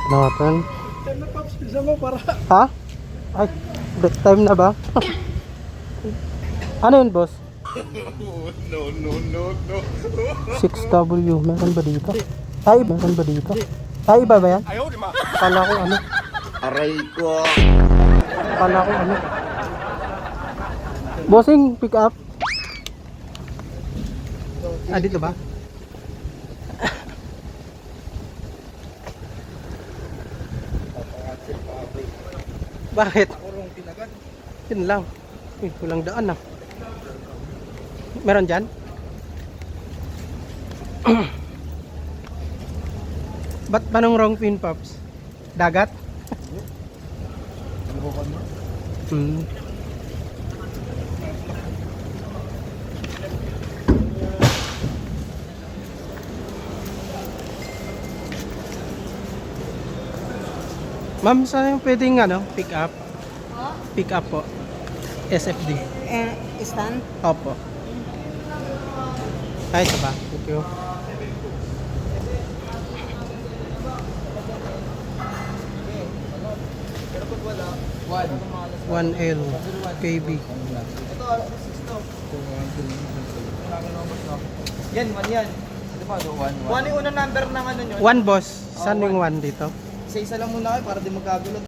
Lock natin. Time na Pops, bisa mo para. Ha? Ay, break time na ba? Ano yun, boss? No. 6W, meron ba dito? Ay, meron ba dito? Ay, iba ba yan? Ayaw, di ma. Kala ko ano? Aray ko. Kala ko ano? Bossing, pick up. Ah, dito ba? Bakit? Yun lang. Uy, walang daan ah. Meron dyan? Ba't panong wrong pin, Pops? Dagat? Hmm. Ma'am, saan yung pwedeng ano, pick up? Pick up po. SFD. Stand? Opo. Ay, ito ba? Thank you. One L KB. Yan, man yan. Di ba, one yung unang number ng ano nyo. One boss. Saan yung one dito? Isa-isa lang muna kayo para di magkagulo.